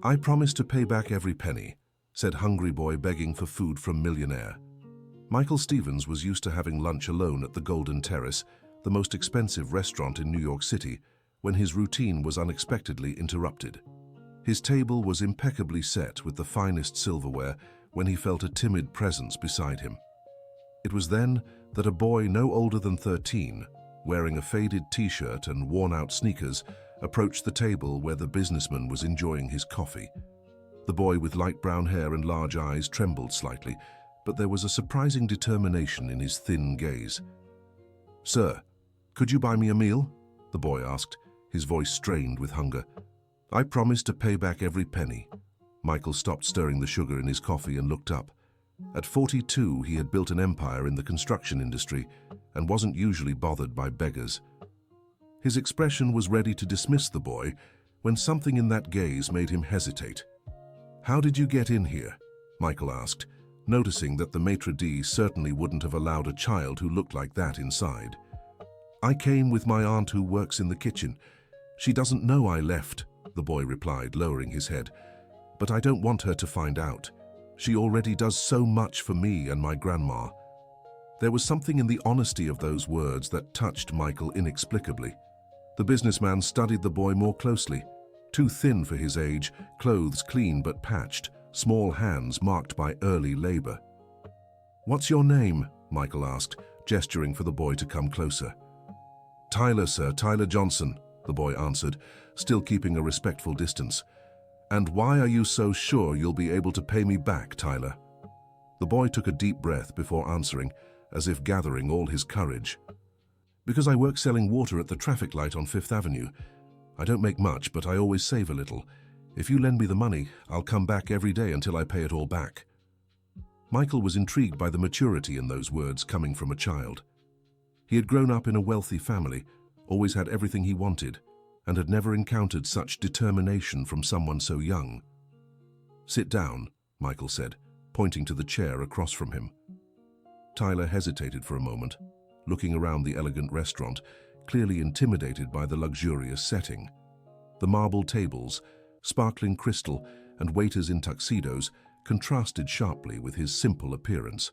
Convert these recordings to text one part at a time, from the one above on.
"I promise to pay back every penny," said hungry boy begging for food from Millionaire. Michael Stevens was used to having lunch alone at the Golden Terrace, the most expensive restaurant in New York City, when his routine was unexpectedly interrupted. His table was impeccably set with the finest silverware when he felt a timid presence beside him. It was then that a boy no older than 13, wearing a faded t-shirt and worn-out sneakers, approached the table where the businessman was enjoying his coffee. The boy with light brown hair and large eyes trembled slightly, but there was a surprising determination in his thin gaze. "Sir, could you buy me a meal?" the boy asked, his voice strained with hunger. "I promise to pay back every penny." Michael stopped stirring the sugar in his coffee and looked up. At 42, he had built an empire in the construction industry and wasn't usually bothered by beggars. His expression was ready to dismiss the boy when something in that gaze made him hesitate. "How did you get in here?" Michael asked, noticing that the maitre d' certainly wouldn't have allowed a child who looked like that inside. "I came with my aunt who works in the kitchen. She doesn't know I left," the boy replied, lowering his head. "But I don't want her to find out. She already does so much for me and my grandma." There was something in the honesty of those words that touched Michael inexplicably. The businessman studied the boy more closely. Too thin for his age, clothes clean but patched, small hands marked by early labor. "What's your name?" Michael asked, gesturing for the boy to come closer. "Tyler, sir, Tyler Johnson," the boy answered, still keeping a respectful distance. "And why are you so sure you'll be able to pay me back, Tyler?" The boy took a deep breath before answering, as if gathering all his courage. "Because I work selling water at the traffic light on Fifth Avenue. I don't make much, but I always save a little. If you lend me the money, I'll come back every day until I pay it all back." Michael was intrigued by the maturity in those words coming from a child. He had grown up in a wealthy family, always had everything he wanted, and had never encountered such determination from someone so young. "Sit down," Michael said, pointing to the chair across from him. Tyler hesitated for a moment, looking around the elegant restaurant, clearly intimidated by the luxurious setting. The marble tables, sparkling crystal, and waiters in tuxedos contrasted sharply with his simple appearance.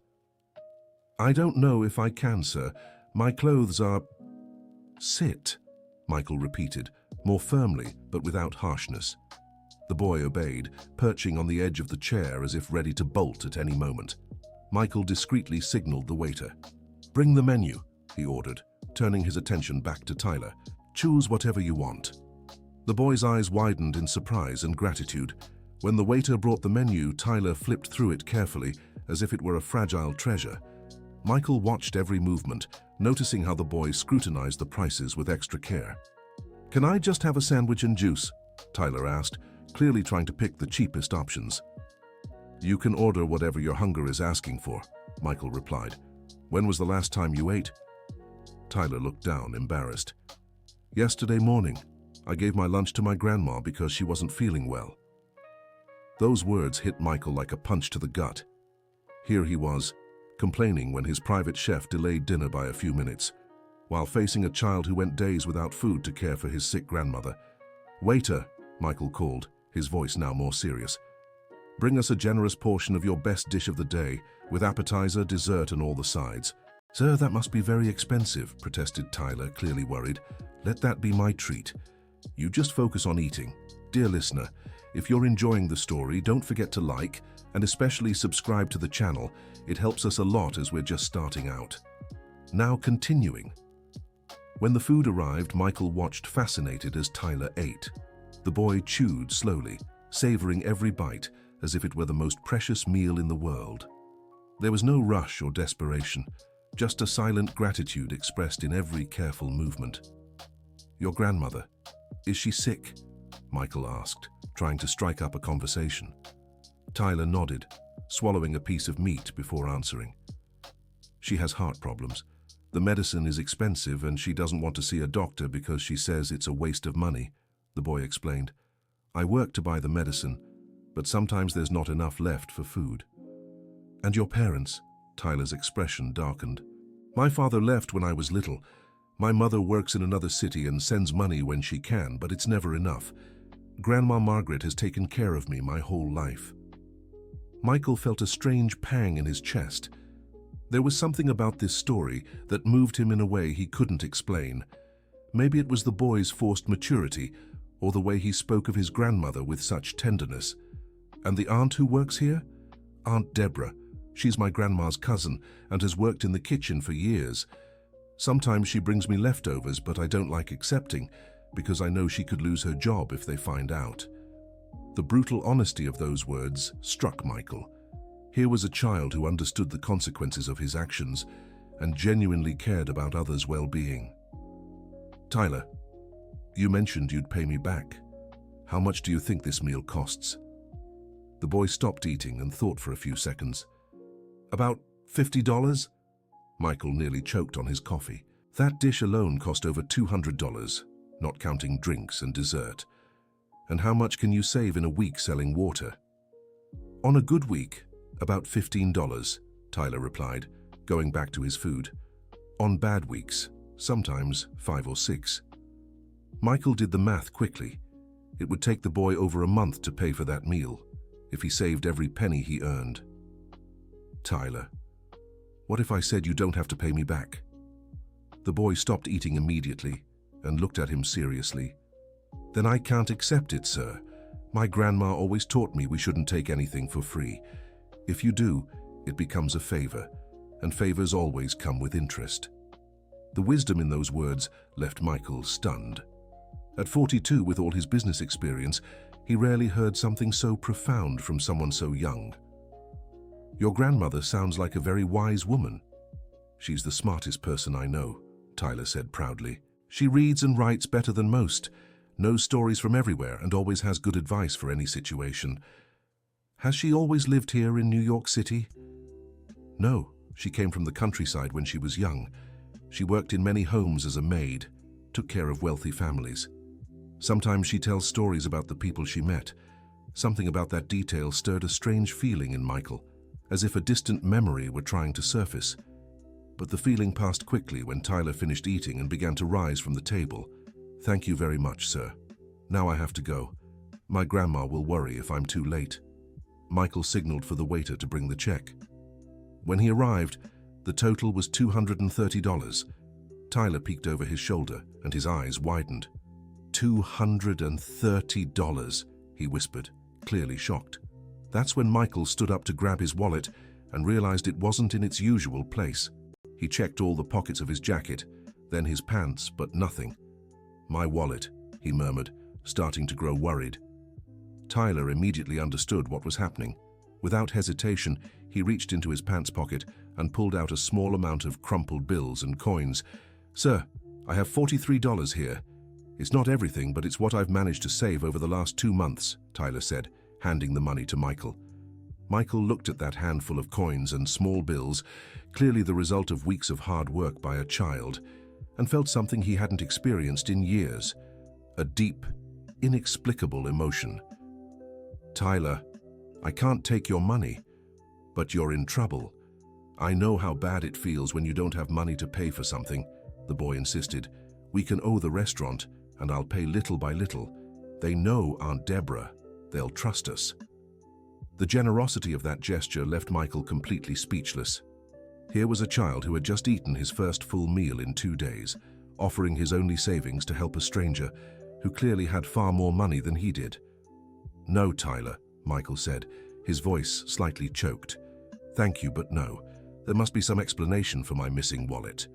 "I don't know if I can, sir. My clothes are—" "Sit," Michael repeated, more firmly but without harshness. The boy obeyed, perching on the edge of the chair as if ready to bolt at any moment. Michael discreetly signaled the waiter. "Bring the menu," he ordered, turning his attention back to Tyler. "Choose whatever you want." The boy's eyes widened in surprise and gratitude. When the waiter brought the menu, Tyler flipped through it carefully, as if it were a fragile treasure. Michael watched every movement, noticing how the boy scrutinized the prices with extra care. "Can I just have a sandwich and juice?" Tyler asked, clearly trying to pick the cheapest options. "You can order whatever your hunger is asking for," Michael replied. "When was the last time you ate?" Tyler looked down, embarrassed. "Yesterday morning. I gave my lunch to my grandma because she wasn't feeling well." Those words hit Michael like a punch to the gut. Here he was, complaining when his private chef delayed dinner by a few minutes, while facing a child who went days without food to care for his sick grandmother. "Waiter," Michael called, his voice now more serious. "Bring us a generous portion of your best dish of the day, with appetizer, dessert, and all the sides." "Sir, that must be very expensive," protested Tyler, clearly worried. "Let that be my treat. You just focus on eating." Dear listener, if you're enjoying the story, don't forget to like, and especially subscribe to the channel. It helps us a lot as we're just starting out. Now continuing. When the food arrived, Michael watched fascinated as Tyler ate. The boy chewed slowly, savoring every bite as if it were the most precious meal in the world. There was no rush or desperation, just a silent gratitude expressed in every careful movement. "Your grandmother, is she sick?" Michael asked, trying to strike up a conversation. Tyler nodded, swallowing a piece of meat before answering. "She has heart problems. The medicine is expensive and she doesn't want to see a doctor because she says it's a waste of money," the boy explained. "I work to buy the medicine, but sometimes there's not enough left for food." "And your parents?" Tyler's expression darkened. "My father left when I was little. My mother works in another city and sends money when she can, but it's never enough. Grandma Margaret has taken care of me my whole life." Michael felt a strange pang in his chest. There was something about this story that moved him in a way he couldn't explain. Maybe it was the boy's forced maturity, or the way he spoke of his grandmother with such tenderness. "And the aunt who works here? Aunt Deborah. She's my grandma's cousin and has worked in the kitchen for years. Sometimes she brings me leftovers, but I don't like accepting because I know she could lose her job if they find out." The brutal honesty of those words struck Michael. Here was a child who understood the consequences of his actions and genuinely cared about others' well-being. "Tyler, you mentioned you'd pay me back. How much do you think this meal costs?" The boy stopped eating and thought for a few seconds. "About $50? Michael nearly choked on his coffee. That dish alone cost over $200, not counting drinks and dessert. And how much can you save in a week selling water?" "On a good week, about $15, Tyler replied, going back to his food. "On bad weeks, sometimes 5 or 6. Michael did the math quickly. It would take the boy over a month to pay for that meal, if he saved every penny he earned. "Tyler, what if I said you don't have to pay me back?" The boy stopped eating immediately and looked at him seriously. "Then I can't accept it, sir. My grandma always taught me we shouldn't take anything for free. If you do, it becomes a favor, and favors always come with interest." The wisdom in those words left Michael stunned. At 42, with all his business experience, he rarely heard something so profound from someone so young. "Your grandmother sounds like a very wise woman." "She's the smartest person I know," Tyler said proudly. "She reads and writes better than most, knows stories from everywhere, and always has good advice for any situation." "Has she always lived here in New York City?" "No, she came from the countryside when she was young. She worked in many homes as a maid, took care of wealthy families. Sometimes she tells stories about the people she met. Something about that detail stirred a strange feeling in Michael, as if a distant memory were trying to surface. But the feeling passed quickly when Tyler finished eating and began to rise from the table. "Thank you very much, sir. Now I have to go. My grandma will worry if I'm too late." Michael signaled for the waiter to bring the check. When he arrived, the total was $230. Tyler peeked over his shoulder and his eyes widened. $230, he whispered, clearly shocked. That's when Michael stood up to grab his wallet and realized it wasn't in its usual place. He checked all the pockets of his jacket, then his pants, but nothing. "My wallet," he murmured, starting to grow worried. Tyler immediately understood what was happening. Without hesitation, he reached into his pants pocket and pulled out a small amount of crumpled bills and coins. "Sir, I have $43 here. It's not everything, but it's what I've managed to save over the last 2 months, Tyler said, handing the money to Michael. Michael looked at that handful of coins and small bills, clearly the result of weeks of hard work by a child, and felt something he hadn't experienced in years, a deep, inexplicable emotion. "Tyler, I can't take your money, but you're in trouble. I know how bad it feels when you don't have money to pay for something," the boy insisted. "We can owe the restaurant, and I'll pay little by little. They know Aunt Deborah. They'll trust us." The generosity of that gesture left Michael completely speechless. Here was a child who had just eaten his first full meal in 2 days, offering his only savings to help a stranger who clearly had far more money than he did. "No, Tyler," Michael said, his voice slightly choked. "Thank you, but no. There must be some explanation for my missing wallet."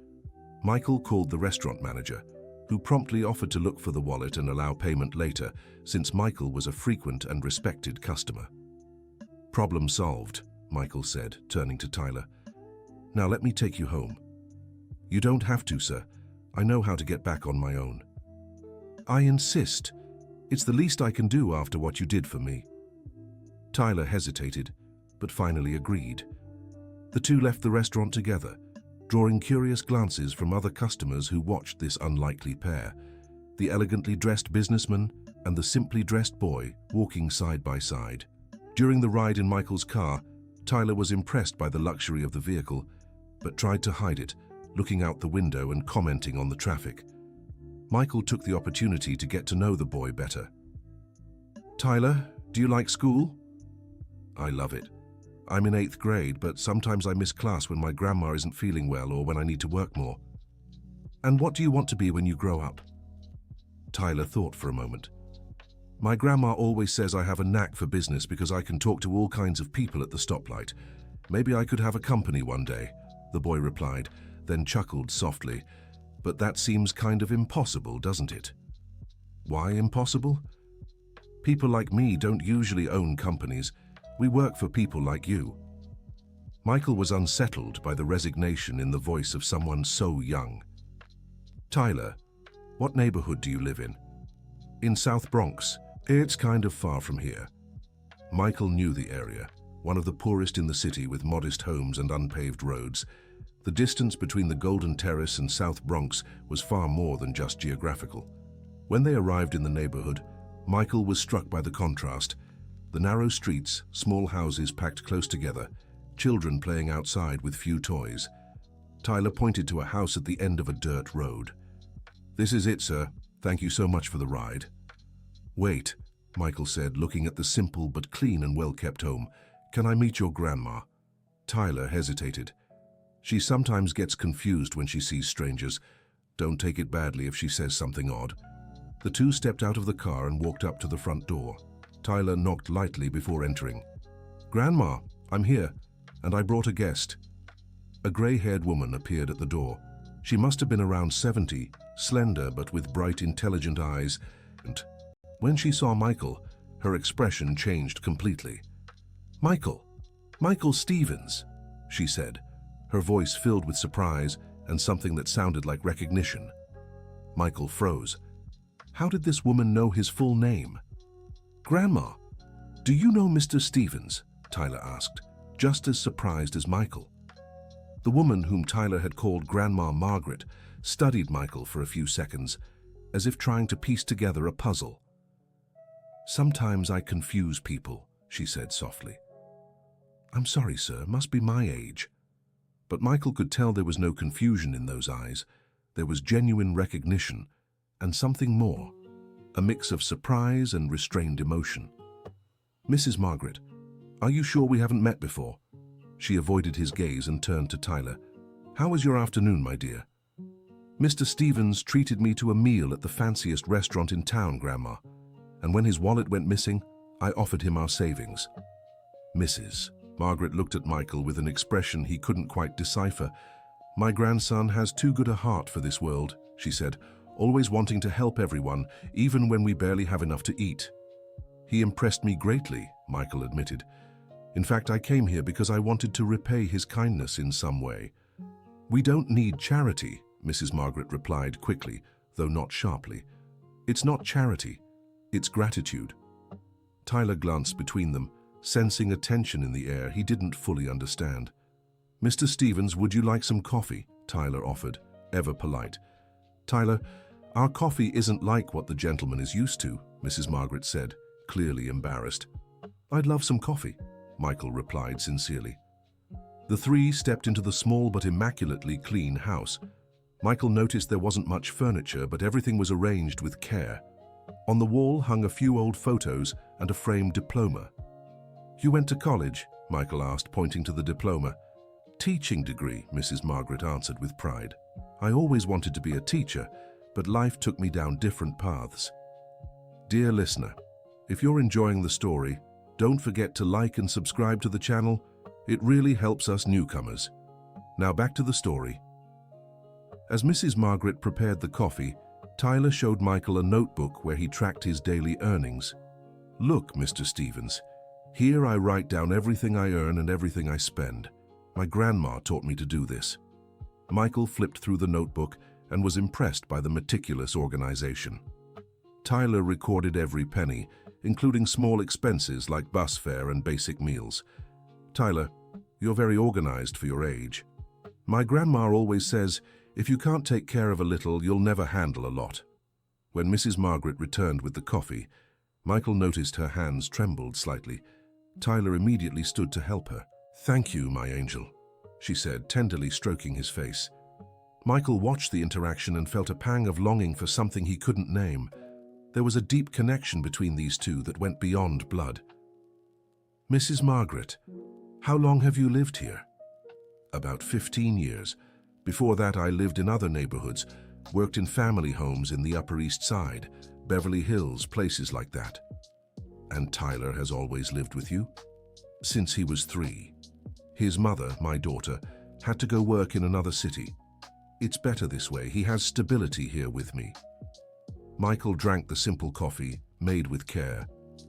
Michael called the restaurant manager, who promptly offered to look for the wallet and allow payment later, since Michael was a frequent and respected customer. "Problem solved," Michael said, turning to Tyler. "Now let me take you home." "You don't have to, sir. I know how to get back on my own." "I insist. It's the least I can do after what you did for me." Tyler hesitated, but finally agreed. The two left the restaurant together, drawing curious glances from other customers who watched this unlikely pair, the elegantly dressed businessman and the simply dressed boy walking side by side. During the ride in Michael's car, Tyler was impressed by the luxury of the vehicle, but tried to hide it, looking out the window and commenting on the traffic. Michael took the opportunity to get to know the boy better. Tyler, do you like school? I love it. I'm in 8th grade, but sometimes I miss class when my grandma isn't feeling well or when I need to work more. And what do you want to be when you grow up? Tyler thought for a moment. My grandma always says I have a knack for business because I can talk to all kinds of people at the stoplight. Maybe I could have a company one day, the boy replied, then chuckled softly. But that seems kind of impossible, doesn't it? Why impossible? People like me don't usually own companies. We work for people like you. Michael was unsettled by the resignation in the voice of someone so young. Tyler, what neighborhood do you live in? In South Bronx. It's kind of far from here. Michael knew the area, one of the poorest in the city with modest homes and unpaved roads. The distance between the Golden Terrace and South Bronx was far more than just geographical. When they arrived in the neighborhood, Michael was struck by the contrast. The narrow streets, small houses packed close together, children playing outside with few toys. Tyler pointed to a house at the end of a dirt road. "This is it, sir. Thank you so much for the ride." "Wait," Michael said, looking at the simple but clean and well-kept home. "Can I meet your grandma?" Tyler hesitated. She sometimes gets confused when she sees strangers. Don't take it badly if she says something odd. The two stepped out of the car and walked up to the front door. Tyler knocked lightly before entering. "Grandma, I'm here, and I brought a guest." A gray-haired woman appeared at the door. She must have been around 70, slender but with bright, intelligent eyes, and when she saw Michael, her expression changed completely. Michael Stevens," she said, her voice filled with surprise and something that sounded like recognition. Michael froze. How did this woman know his full name? "Grandma, do you know Mr. Stevens?" Tyler asked, just as surprised as Michael. The woman whom Tyler had called Grandma Margaret studied Michael for a few seconds, as if trying to piece together a puzzle. "Sometimes I confuse people," she said softly. "I'm sorry, sir, must be my age." But Michael could tell there was no confusion in those eyes. There was genuine recognition, and something more, a mix of surprise and restrained emotion. "Mrs. Margaret, are you sure we haven't met before?" She avoided his gaze and turned to Tyler. "How was your afternoon, my dear?" "Mr. Stevens treated me to a meal at the fanciest restaurant in town, Grandma, and when his wallet went missing, I offered him our savings." Mrs. Margaret looked at Michael with an expression he couldn't quite decipher. "My grandson has too good a heart for this world," she said, "always wanting to help everyone, even when we barely have enough to eat." "He impressed me greatly," Michael admitted. "In fact, I came here because I wanted to repay his kindness in some way." "We don't need charity," Mrs. Margaret replied quickly, though not sharply. "It's not charity, it's gratitude." Tyler glanced between them, sensing a tension in the air he didn't fully understand. "Mr. Stevens, would you like some coffee?" Tyler offered, ever polite. "Tyler, our coffee isn't like what the gentleman is used to," Mrs. Margaret said, clearly embarrassed. "I'd love some coffee," Michael replied sincerely. The three stepped into the small but immaculately clean house. Michael noticed there wasn't much furniture, but everything was arranged with care. On the wall hung a few old photos and a framed diploma. "You went to college?" Michael asked, pointing to the diploma. "Teaching degree," Mrs. Margaret answered with pride. "I always wanted to be a teacher, but life took me down different paths." Dear listener, if you're enjoying the story, don't forget to like and subscribe to the channel. It really helps us newcomers. Now back to the story. As Mrs. Margaret prepared the coffee, Tyler showed Michael a notebook where he tracked his daily earnings. "Look, Mr. Stevens, here I write down everything I earn and everything I spend. My grandma taught me to do this." Michael flipped through the notebook and was impressed by the meticulous organization. Tyler recorded every penny, including small expenses like bus fare and basic meals. "Tyler, you're very organized for your age. My grandma always says, if you can't take care of a little, you'll never handle a lot." When Mrs. Margaret returned with the coffee, Michael noticed her hands trembled slightly. Tyler immediately stood to help her. "Thank you, my angel," she said, tenderly stroking his face. Michael watched the interaction and felt a pang of longing for something he couldn't name. There was a deep connection between these two that went beyond blood. "Mrs. Margaret, how long have you lived here?" "About 15 years. Before that, I lived in other neighborhoods, worked in family homes in the Upper East Side, Beverly Hills, places like that." "And Tyler has always lived with you?" "Since he was 3. His mother, my daughter, had to go work in another city. It's better this way. He has stability here with me." Michael drank the simple coffee, made with care,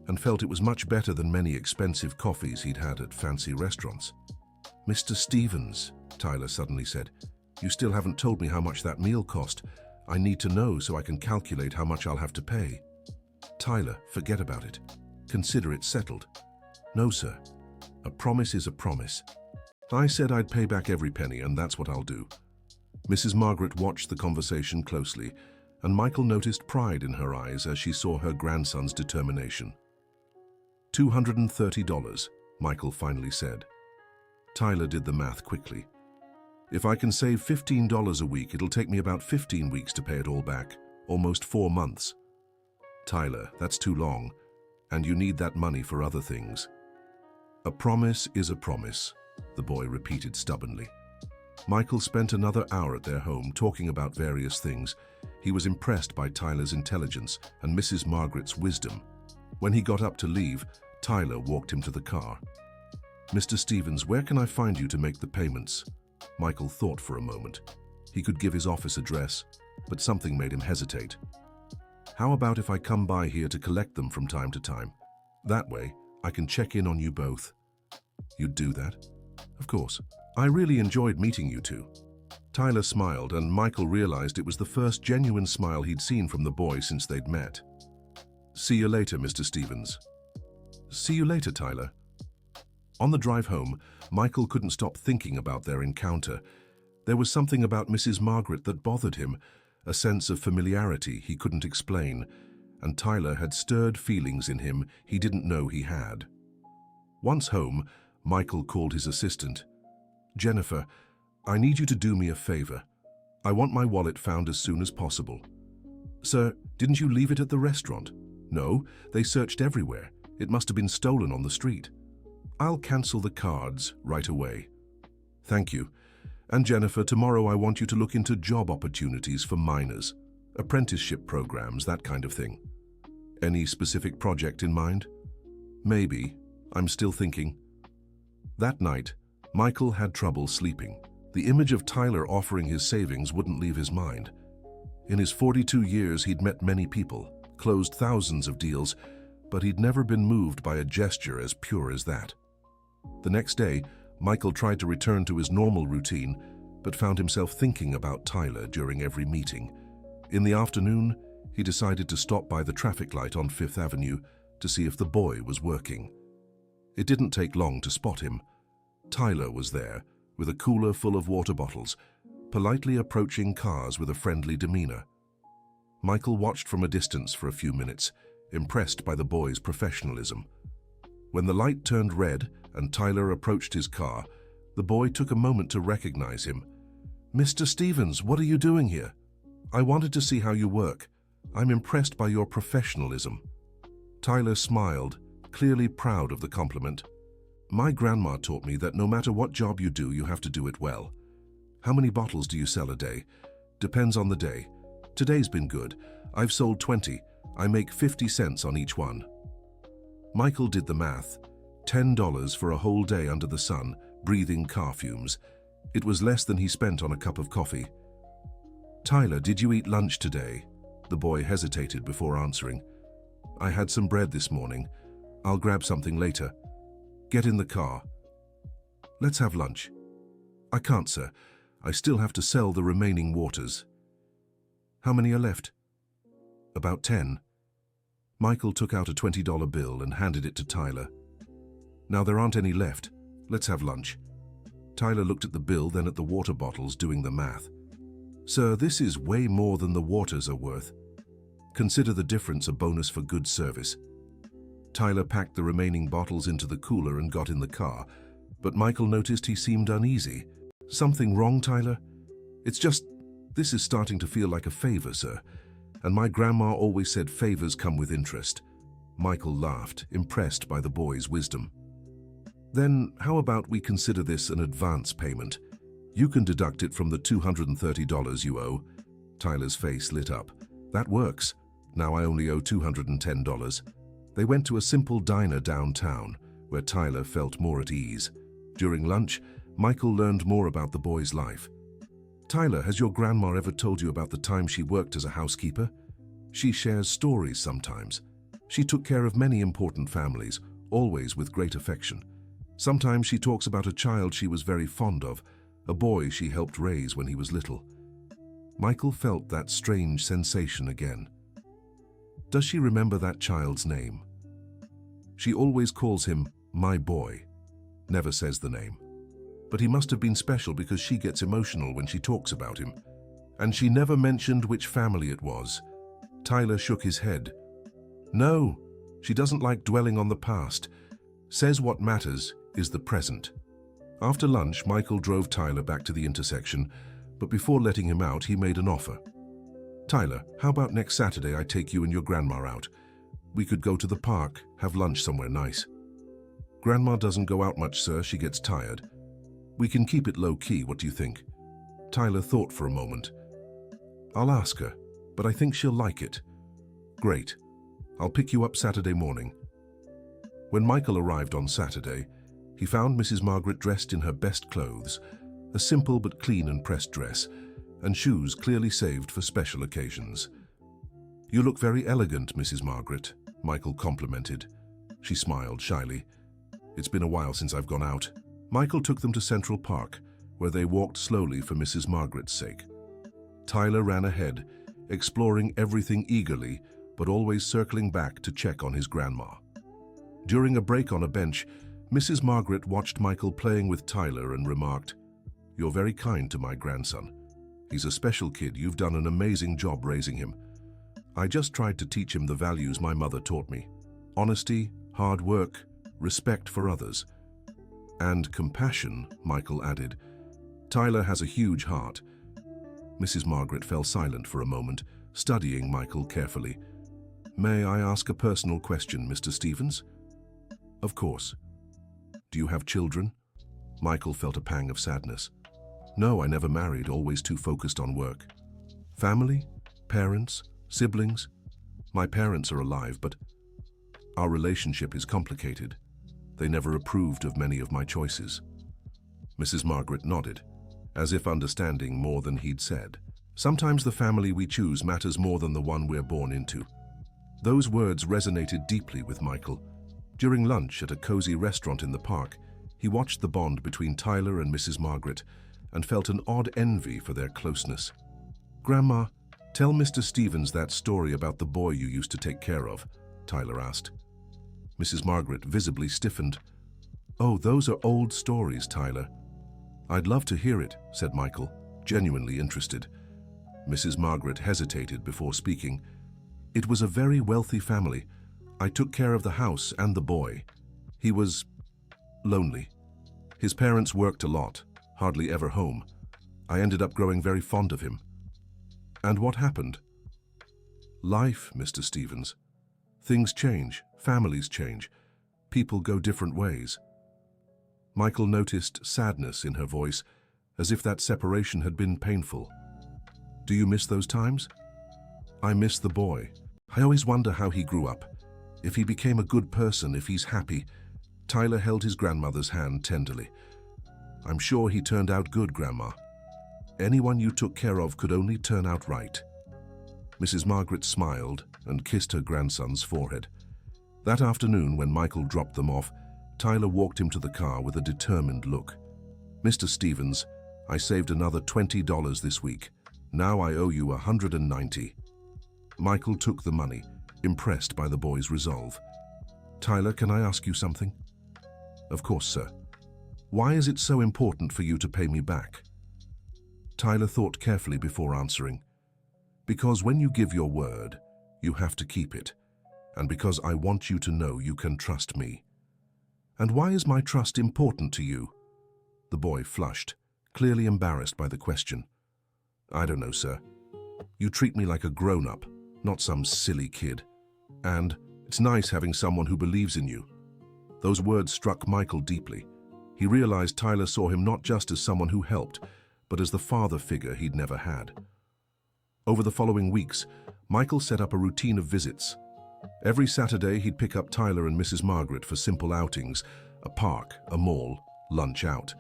and felt it was much better than many expensive coffees he'd had at fancy restaurants. "Mr. Stevens," Tyler suddenly said, "you still haven't told me how much that meal cost. I need to know so I can calculate how much I'll have to pay." "Tyler, forget about it. Consider it settled." "No, sir. A promise is a promise. I said I'd pay back every penny, and that's what I'll do." Mrs. Margaret watched the conversation closely, and Michael noticed pride in her eyes as she saw her grandson's determination. $230, Michael finally said. Tyler did the math quickly. "If I can save $15 a week, it'll take me about 15 weeks to pay it all back, almost 4 months." "Tyler, that's too long, and you need that money for other things." "A promise is a promise," the boy repeated stubbornly. Michael spent another hour at their home talking about various things. He was impressed by Tyler's intelligence and Mrs. Margaret's wisdom. When he got up to leave, Tyler walked him to the car. "Mr. Stevens, where can I find you to make the payments?" Michael thought for a moment. He could give his office address, but something made him hesitate. "How about if I come by here to collect them from time to time? That way, I can check in on you both." "You'd do that?" "Of course. I really enjoyed meeting you two." Tyler smiled, and Michael realized it was the first genuine smile he'd seen from the boy since they'd met. "See you later, Mr. Stevens." "See you later, Tyler." On the drive home, Michael couldn't stop thinking about their encounter. There was something about Mrs. Margaret that bothered him, a sense of familiarity he couldn't explain, and Tyler had stirred feelings in him he didn't know he had. Once home, Michael called his assistant. "Jennifer, I need you to do me a favor. I want my wallet found as soon as possible." "Sir, didn't you leave it at the restaurant?" "No, they searched everywhere. It must have been stolen on the street." "I'll cancel the cards right away." "Thank you. And Jennifer, tomorrow I want you to look into job opportunities for minors, apprenticeship programs, that kind of thing." "Any specific project in mind?" "Maybe. I'm still thinking." That night, Michael had trouble sleeping. The image of Tyler offering his savings wouldn't leave his mind. In his 42 years, he'd met many people, closed thousands of deals, but he'd never been moved by a gesture as pure as that. The next day, Michael tried to return to his normal routine, but found himself thinking about Tyler during every meeting. In the afternoon, he decided to stop by the traffic light on 5th Avenue to see if the boy was working. It didn't take long to spot him. Tyler was there, with a cooler full of water bottles, politely approaching cars with a friendly demeanor. Michael watched from a distance for a few minutes, impressed by the boy's professionalism. When the light turned red and Tyler approached his car, the boy took a moment to recognize him. "Mr. Stevens, what are you doing here?" "I wanted to see how you work. I'm impressed by your professionalism." Tyler smiled, clearly proud of the compliment. "My grandma taught me that no matter what job you do, you have to do it well." "How many bottles do you sell a day?" "Depends on the day. Today's been good. I've sold 20. I make 50 cents on each one." Michael did the math. $10 for a whole day under the sun, breathing car fumes. It was less than he spent on a cup of coffee. "Tyler, did you eat lunch today?" The boy hesitated before answering. "I had some bread this morning. I'll grab something later." "Get in the car." "Let's have lunch." "I can't, sir. I still have to sell the remaining waters." "How many are left?" "About 10. Michael took out a $20 bill and handed it to Tyler. "Now there aren't any left. Let's have lunch." Tyler looked at the bill, then at the water bottles, doing the math. "Sir, this is way more than the waters are worth. Consider the difference a bonus for good service." Tyler packed the remaining bottles into the cooler and got in the car, but Michael noticed he seemed uneasy. "Something wrong, Tyler?" "It's just, this is starting to feel like a favor, sir. and my grandma always said favors come with interest. Michael laughed, impressed by the boy's wisdom. Then, how about we consider this an advance payment? You can deduct it from the $230 you owe. Tyler's face lit up. That works. Now I only owe $210. They went to a simple diner downtown, where Tyler felt more at ease. During lunch, Michael learned more about the boy's life. Tyler, has your grandma ever told you about the time she worked as a housekeeper? She shares stories sometimes. She took care of many important families, always with great affection. Sometimes she talks about a child she was very fond of, a boy she helped raise when he was little. Michael felt that strange sensation again. Does she remember that child's name? She always calls him my boy, never says the name. But he must have been special because she gets emotional when she talks about him. And she never mentioned which family it was. Tyler shook his head. No, she doesn't like dwelling on the past. Says what matters is the present. After lunch, Michael drove Tyler back to the intersection, but before letting him out, he made an offer. Tyler, how about next Saturday I take you and your grandma out? We could go to the park, have lunch somewhere nice. Grandma doesn't go out much, sir. She gets tired. We can keep it low-key, what do you think? Tyler thought for a moment. I'll ask her, but I think she'll like it. Great. I'll pick you up Saturday morning. When Michael arrived on Saturday, he found Mrs. Margaret dressed in her best clothes, a simple but clean and pressed dress, and shoes clearly saved for special occasions. You look very elegant, Mrs. Margaret, Michael complimented. She smiled shyly. It's been a while since I've gone out. Michael took them to Central Park, where they walked slowly for Mrs. Margaret's sake. Tyler ran ahead, exploring everything eagerly, but always circling back to check on his grandma. During a break on a bench, Mrs. Margaret watched Michael playing with Tyler and remarked, "You're very kind to my grandson. He's a special kid. You've done an amazing job raising him. I just tried to teach him the values my mother taught me. Honesty, hard work, respect for others. And compassion," Michael added. "Tyler has a huge heart." Mrs. Margaret fell silent for a moment, studying Michael carefully. "May I ask a personal question, Mr. Stevens?" "Of course." "Do you have children?" Michael felt a pang of sadness. "No, I never married, always too focused on work." "Family? Parents? Siblings?" "My parents are alive, but our relationship is complicated. They never approved of many of my choices." Mrs. Margaret nodded, as if understanding more than he'd said. "Sometimes the family we choose matters more than the one we're born into." Those words resonated deeply with Michael. During lunch at a cozy restaurant in the park, he watched the bond between Tyler and Mrs. Margaret and felt an odd envy for their closeness. "Grandma, tell Mr. Stevens that story about the boy you used to take care of," Tyler asked. Mrs. Margaret visibly stiffened. "Oh, those are old stories, Tyler." "I'd love to hear it," said Michael, genuinely interested. Mrs. Margaret hesitated before speaking. "It was a very wealthy family. I took care of the house and the boy. He was lonely. His parents worked a lot, hardly ever home. I ended up growing very fond of him." "And what happened?" "Life, Mr. Stevens. Things change, families change, people go different ways." Michael noticed sadness in her voice, as if that separation had been painful. "Do you miss those times?" "I miss the boy. I always wonder how he grew up, if he became a good person, if he's happy." Tyler held his grandmother's hand tenderly. "I'm sure he turned out good, Grandma. Anyone you took care of could only turn out right." Mrs. Margaret smiled and kissed her grandson's forehead. That afternoon, when Michael dropped them off, Tyler walked him to the car with a determined look. "Mr. Stevens, I saved another $20 this week. Now I owe you $190. Michael took the money, impressed by the boy's resolve. "Tyler, can I ask you something?" "Of course, sir." "Why is it so important for you to pay me back?" Tyler thought carefully before answering. "Because when you give your word, you have to keep it. And because I want you to know you can trust me." "And why is my trust important to you?" The boy flushed, clearly embarrassed by the question. "I don't know, sir. You treat me like a grown-up. not some silly kid. And it's nice having someone who believes in you. Those words struck Michael deeply. He realized Tyler saw him not just as someone who helped, but as the father figure he'd never had. Over the following weeks, Michael set up a routine of visits. Every Saturday, he'd pick up Tyler and Mrs. Margaret for simple outings, a park, a mall, lunch out.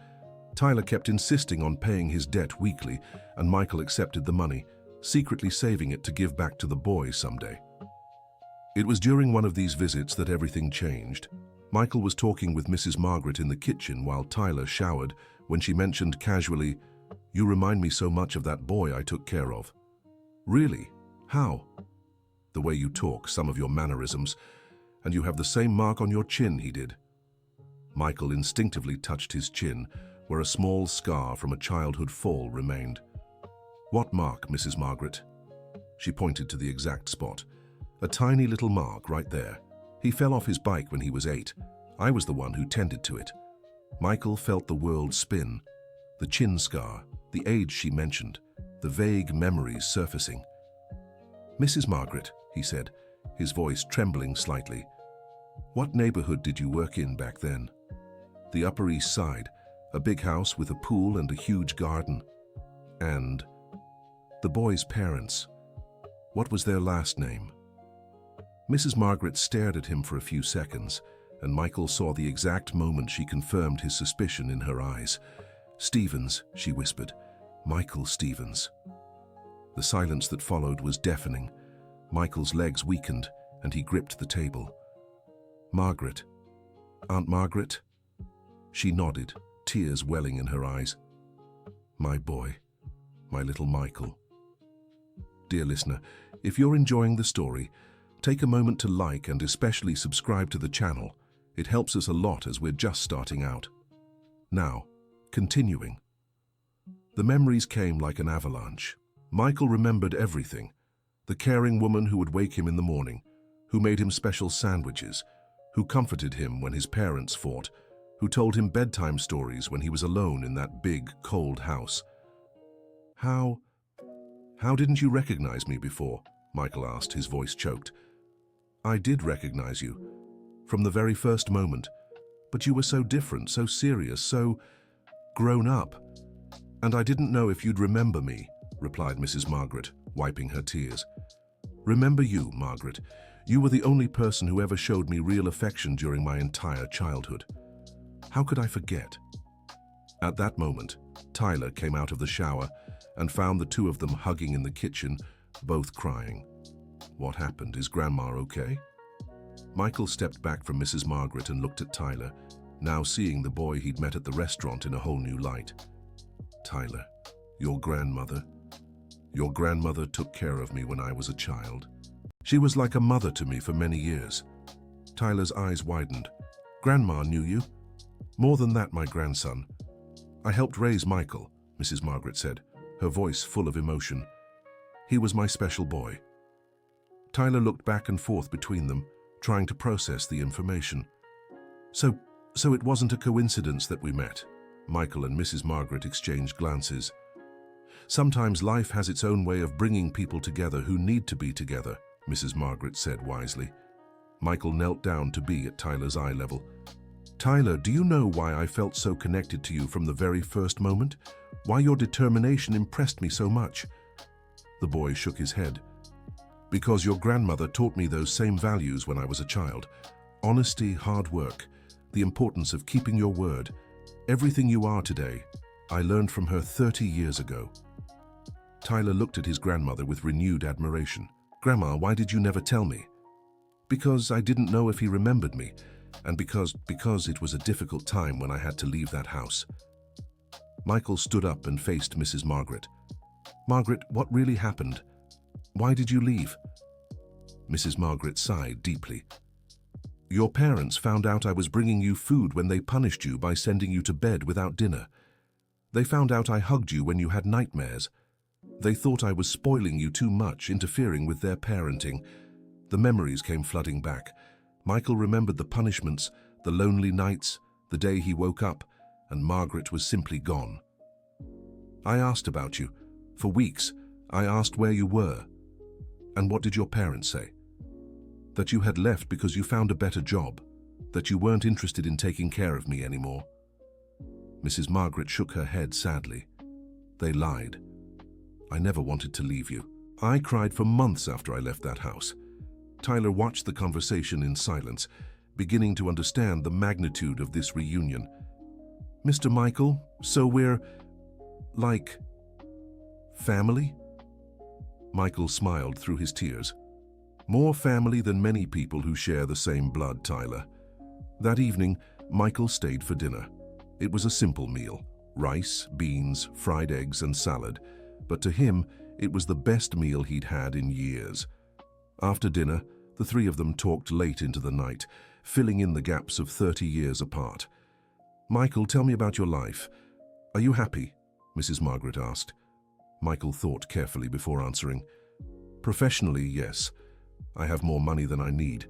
Tyler kept insisting on paying his debt weekly, and Michael accepted the money, secretly saving it to give back to the boys someday. It was during one of these visits that everything changed. Michael was talking with Mrs. Margaret in the kitchen while Tyler showered when she mentioned casually, "You remind me so much of that boy I took care of." "Really? How?" "The way you talk, some of your mannerisms, and you have the same mark on your chin he did." Michael instinctively touched his chin, where a small scar from a childhood fall remained. "What mark, Mrs. Margaret?" She pointed to the exact spot. "A tiny little mark right there. He fell off his bike when he was 8. I was the one who tended to it." Michael felt the world spin. The chin scar, the age she mentioned, the vague memories surfacing. "Mrs. Margaret," he said, his voice trembling slightly, "what neighborhood did you work in back then?" "The Upper East Side, a big house with a pool and a huge garden." "And the boy's parents, what was their last name?" Mrs. Margaret stared at him for a few seconds, and Michael saw the exact moment she confirmed his suspicion in her eyes. "Stevens," she whispered. "Michael Stevens." The silence that followed was deafening. Michael's legs weakened, and he gripped the table. "Margaret. Aunt Margaret?" She nodded, tears welling in her eyes. "My boy, my little Michael." Dear listener, if you're enjoying the story, take a moment to like and especially subscribe to the channel. It helps us a lot as we're just starting out. Now, continuing. The memories came like an avalanche. Michael remembered everything. The caring woman who would wake him in the morning, who made him special sandwiches, who comforted him when his parents fought, who told him bedtime stories when he was alone in that big, cold house. How didn't you recognize me before?" Michael asked, his voice choked. "I did recognize you, from the very first moment, but you were so different, so serious, so grown up. And I didn't know if you'd remember me," replied Mrs. Margaret, wiping her tears. "Remember you, Margaret. You were the only person who ever showed me real affection during my entire childhood. How could I forget?" At that moment, Tyler came out of the shower and found the two of them hugging in the kitchen, both crying. "What happened? Is Grandma okay?" Michael stepped back from Mrs. Margaret and looked at Tyler, now seeing the boy he'd met at the restaurant in a whole new light. "Tyler, your grandmother took care of me when I was a child. She was like a mother to me for many years." Tyler's eyes widened. "Grandma knew you?" "More than that, my grandson. I helped raise Michael," Mrs. Margaret said, her voice full of emotion. "He was my special boy." Tyler looked back and forth between them, trying to process the information. So it wasn't a coincidence that we met." Michael and Mrs. Margaret exchanged glances. "Sometimes life has its own way of bringing people together who need to be together," Mrs. Margaret said wisely. Michael knelt down to be at Tyler's eye level. "Tyler, do you know why I felt so connected to you from the very first moment? Why your determination impressed me so much?" The boy shook his head. "Because your grandmother taught me those same values when I was a child. Honesty, hard work, the importance of keeping your word. Everything you are today, I learned from her 30 years ago." Tyler looked at his grandmother with renewed admiration. "Grandma, why did you never tell me?" "Because I didn't know if he remembered me, and because it was a difficult time when I had to leave that house." Michael stood up and faced Mrs. Margaret. "Margaret, what really happened? Why did you leave?" Mrs. Margaret sighed deeply. "Your parents found out I was bringing you food when they punished you by sending you to bed without dinner. They found out I hugged you when you had nightmares. They thought I was spoiling you too much, interfering with their parenting." The memories came flooding back. Michael remembered the punishments, the lonely nights, the day he woke up, and Margaret was simply gone. "I asked about you. For weeks, I asked where you were. And what did your parents say? That you had left because you found a better job, that you weren't interested in taking care of me anymore. Mrs. Margaret shook her head sadly. They lied. I never wanted to leave you. I cried for months after I left that house. Tyler watched the conversation in silence, beginning to understand the magnitude of this reunion. Mr. Michael, so we're, like, family? Michael smiled through his tears. More family than many people who share the same blood, Tyler. That evening, Michael stayed for dinner. It was a simple meal: rice, beans, fried eggs, and salad. But to him, it was the best meal he'd had in years. After dinner, the three of them talked late into the night, filling in the gaps of 30 years apart. Michael, tell me about your life. Are you happy? Mrs. Margaret asked. Michael thought carefully before answering. Professionally, yes. I have more money than I need,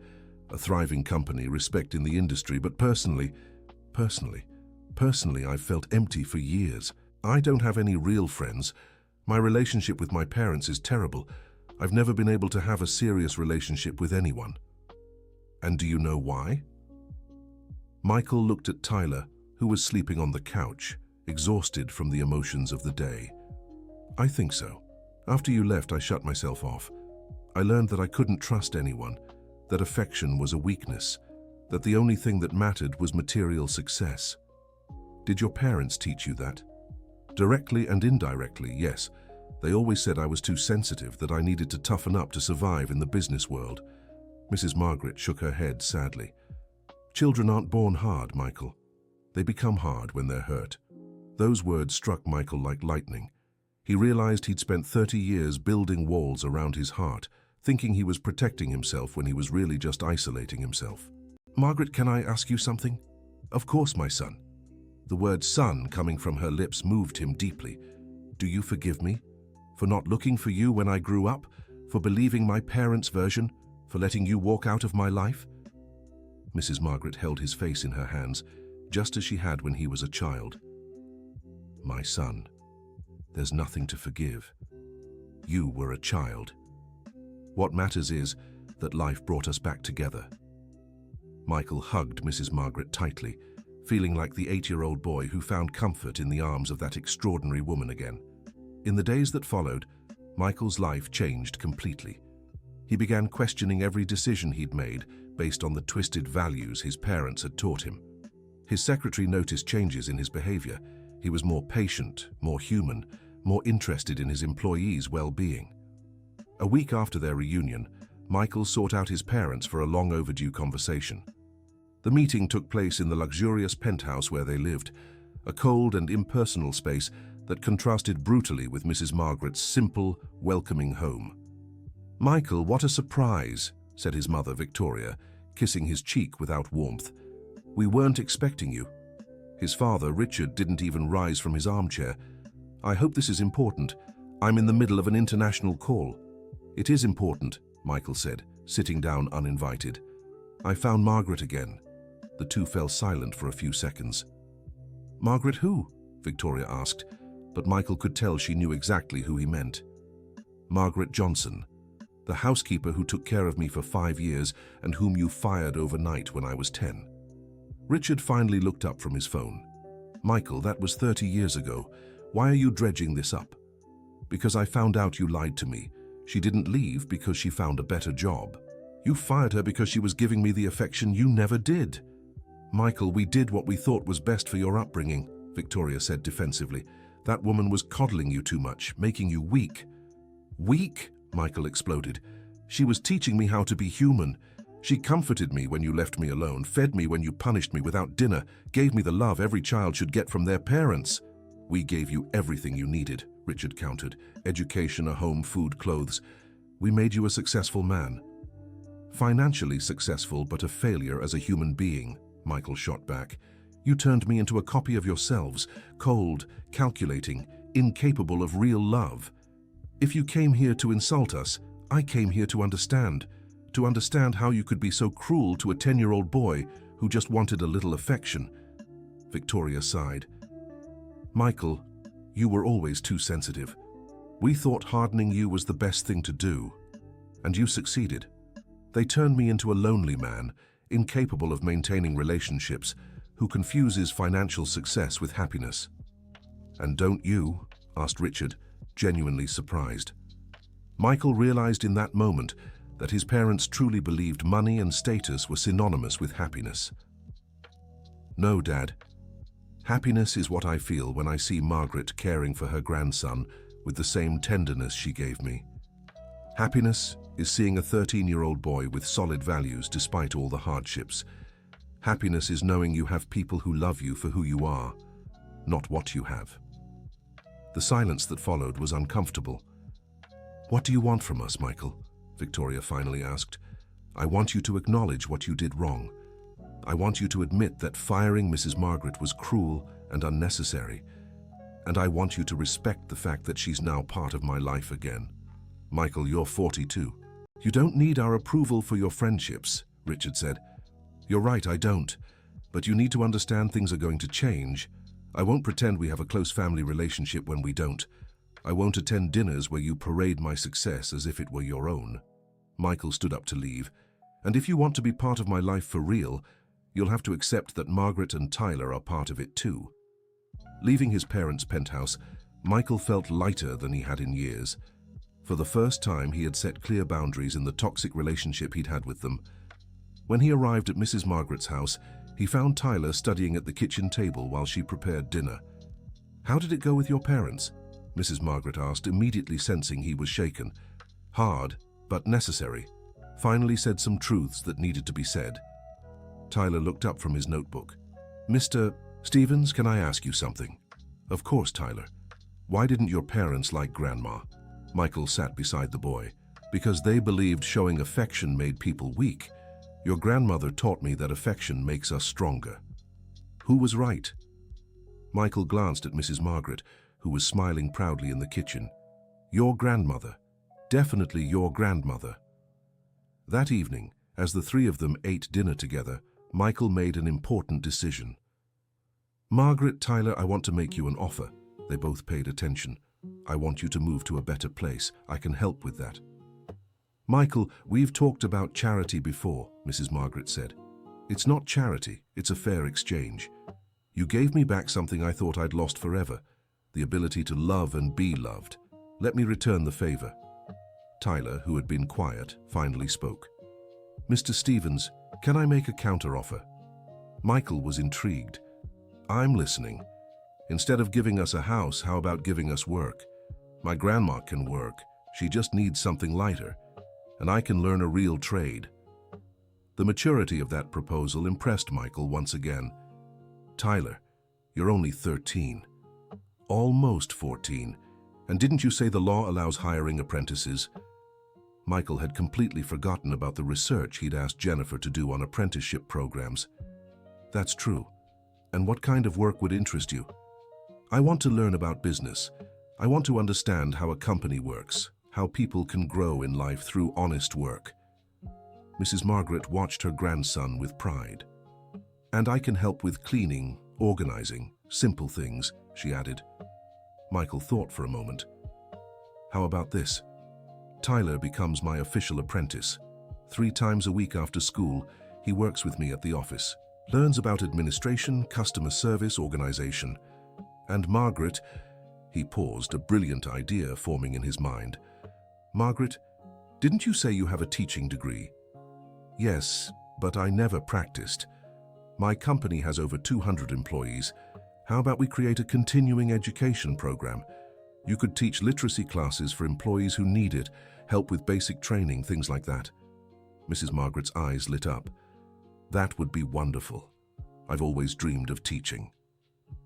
a thriving company, respect in the industry, but personally, I've felt empty for years. I don't have any real friends. My relationship with my parents is terrible. I've never been able to have a serious relationship with anyone. And do you know why? Michael looked at Tyler, who was sleeping on the couch, exhausted from the emotions of the day. I think so. After you left, I shut myself off. I learned that I couldn't trust anyone, that affection was a weakness, that the only thing that mattered was material success. Did your parents teach you that? Directly and indirectly, yes. They always said I was too sensitive, that I needed to toughen up to survive in the business world. Mrs. Margaret shook her head sadly. Children aren't born hard, Michael. They become hard when they're hurt. Those words struck Michael like lightning. He realized he'd spent 30 years building walls around his heart, thinking he was protecting himself when he was really just isolating himself. Margaret, can I ask you something? Of course, my son. The word son coming from her lips moved him deeply. Do you forgive me? For not looking for you when I grew up? For believing my parents' version? For letting you walk out of my life? Mrs. Margaret held his face in her hands, just as she had when he was a child. My son, there's nothing to forgive. You were a child. What matters is that life brought us back together. Michael hugged Mrs. Margaret tightly, feeling like the 8-year-old boy who found comfort in the arms of that extraordinary woman again. In the days that followed, Michael's life changed completely. He began questioning every decision he'd made based on the twisted values his parents had taught him. His secretary noticed changes in his behavior. He was more patient, more human, more interested in his employees' well-being. A week after their reunion, Michael sought out his parents for a long overdue conversation. The meeting took place in the luxurious penthouse where they lived, a cold and impersonal space that contrasted brutally with Mrs. Margaret's simple, welcoming home. Michael, what a surprise, said his mother, Victoria, kissing his cheek without warmth. We weren't expecting you. His father, Richard, didn't even rise from his armchair. I hope this is important. I'm in the middle of an international call. It is important, Michael said, sitting down uninvited. I found Margaret again. The two fell silent for a few seconds. Margaret who? Victoria asked, but Michael could tell she knew exactly who he meant. Margaret Johnson, the housekeeper who took care of me for 5 years and whom you fired overnight when I was 10. Richard finally looked up from his phone. Michael, that was 30 years ago. Why are you dredging this up? Because I found out you lied to me. She didn't leave because she found a better job. You fired her because she was giving me the affection you never did. Michael, we did what we thought was best for your upbringing, Victoria said defensively. That woman was coddling you too much, making you weak. Weak? Michael exploded. She was teaching me how to be human. She comforted me when you left me alone, fed me when you punished me without dinner, gave me the love every child should get from their parents. We gave you everything you needed, Richard countered. Education, a home, food, clothes. We made you a successful man. Financially successful, but a failure as a human being, Michael shot back. You turned me into a copy of yourselves, cold, calculating, incapable of real love. If you came here to insult us, I came here to understand how you could be so cruel to a 10-year-old boy who just wanted a little affection. Victoria sighed. Michael, you were always too sensitive. We thought hardening you was the best thing to do. And you succeeded. They turned me into a lonely man, incapable of maintaining relationships, who confuses financial success with happiness. And don't you? Asked Richard, genuinely surprised. Michael realized in that moment that his parents truly believed money and status were synonymous with happiness. No, Dad. Happiness is what I feel when I see Margaret caring for her grandson with the same tenderness she gave me. Happiness is seeing a 13-year-old boy with solid values despite all the hardships. Happiness is knowing you have people who love you for who you are, not what you have. The silence that followed was uncomfortable. What do you want from us, Michael? Victoria finally asked. I want you to acknowledge what you did wrong. I want you to admit that firing Mrs. Margaret was cruel and unnecessary. And I want you to respect the fact that she's now part of my life again. Michael, you're 42. You don't need our approval for your friendships, Richard said. You're right, I don't. But you need to understand things are going to change. I won't pretend we have a close family relationship when we don't. I won't attend dinners where you parade my success as if it were your own. Michael stood up to leave. And if you want to be part of my life for real, you'll have to accept that Margaret and Tyler are part of it too. Leaving his parents' penthouse, Michael felt lighter than he had in years. For the first time, he had set clear boundaries in the toxic relationship he'd had with them. When he arrived at Mrs. Margaret's house, he found Tyler studying at the kitchen table while she prepared dinner. How did it go with your parents? Mrs. Margaret asked, immediately sensing he was shaken. Hard, but necessary. Finally said some truths that needed to be said. Tyler looked up from his notebook. Mr. Stevens, can I ask you something? Of course, Tyler. Why didn't your parents like Grandma? Michael sat beside the boy. Because they believed showing affection made people weak. Your grandmother taught me that affection makes us stronger. Who was right? Michael glanced at Mrs. Margaret, who was smiling proudly in the kitchen. Your grandmother. Definitely your grandmother. That evening, as the three of them ate dinner together, Michael made an important decision. Margaret, Tyler, I want to make you an offer. They both paid attention. I want you to move to a better place. I can help with that. Michael, we've talked about charity before, Mrs. Margaret said. It's not charity, it's a fair exchange. You gave me back something I thought I'd lost forever, the ability to love and be loved. Let me return the favor. Tyler, who had been quiet, finally spoke. Mr. Stevens, can I make a counteroffer? Michael was intrigued. I'm listening. Instead of giving us a house, how about giving us work? My grandma can work. She just needs something lighter. And I can learn a real trade. The maturity of that proposal impressed Michael once again. Tyler, you're only 13. Almost 14. And didn't you say the law allows hiring apprentices? Michael had completely forgotten about the research he'd asked Jennifer to do on apprenticeship programs. That's true. And what kind of work would interest you? I want to learn about business. I want to understand how a company works, how people can grow in life through honest work. Mrs. Margaret watched her grandson with pride. And I can help with cleaning, organizing, simple things, she added. Michael thought for a moment. How about this? Tyler becomes my official apprentice. 3 times a week after school, he works with me at the office, learns about administration, customer service, organization. And Margaret, he paused, a brilliant idea forming in his mind. Margaret, didn't you say you have a teaching degree? Yes, but I never practiced. My company has over 200 employees. How about we create a continuing education program? You could teach literacy classes for employees who need it, help with basic training, things like that. Mrs. Margaret's eyes lit up. That would be wonderful. I've always dreamed of teaching.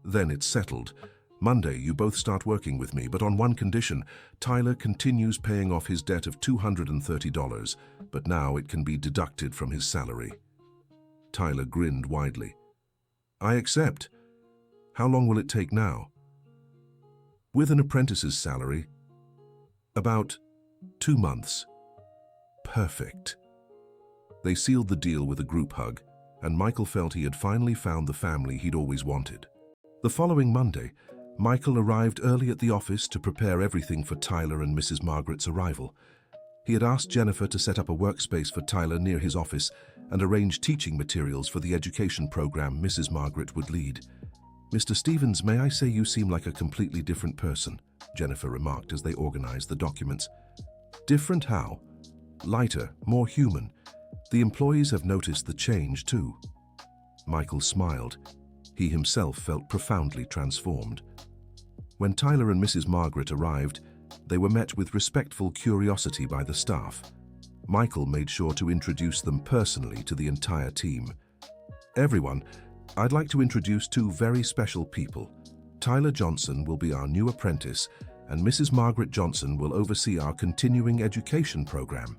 Then it's settled. Monday, you both start working with me, but on one condition. Tyler continues paying off his debt of $230, but now it can be deducted from his salary. Tyler grinned widely. I accept. How long will it take now? With an apprentice's salary, about 2 months. Perfect. They sealed the deal with a group hug, and Michael felt he had finally found the family he'd always wanted. The following Monday, Michael arrived early at the office to prepare everything for Tyler and Mrs. Margaret's arrival. He had asked Jennifer to set up a workspace for Tyler near his office and arrange teaching materials for the education program Mrs. Margaret would lead. "Mr. Stevens, may I say you seem like a completely different person," Jennifer remarked as they organized the documents. "Different how?" "Lighter, more human. The employees have noticed the change too." Michael smiled. He himself felt profoundly transformed. When Tyler and Mrs. Margaret arrived, they were met with respectful curiosity by the staff. Michael made sure to introduce them personally to the entire team. "Everyone, I'd like to introduce two very special people. Tyler Johnson will be our new apprentice, and Mrs. Margaret Johnson will oversee our continuing education program."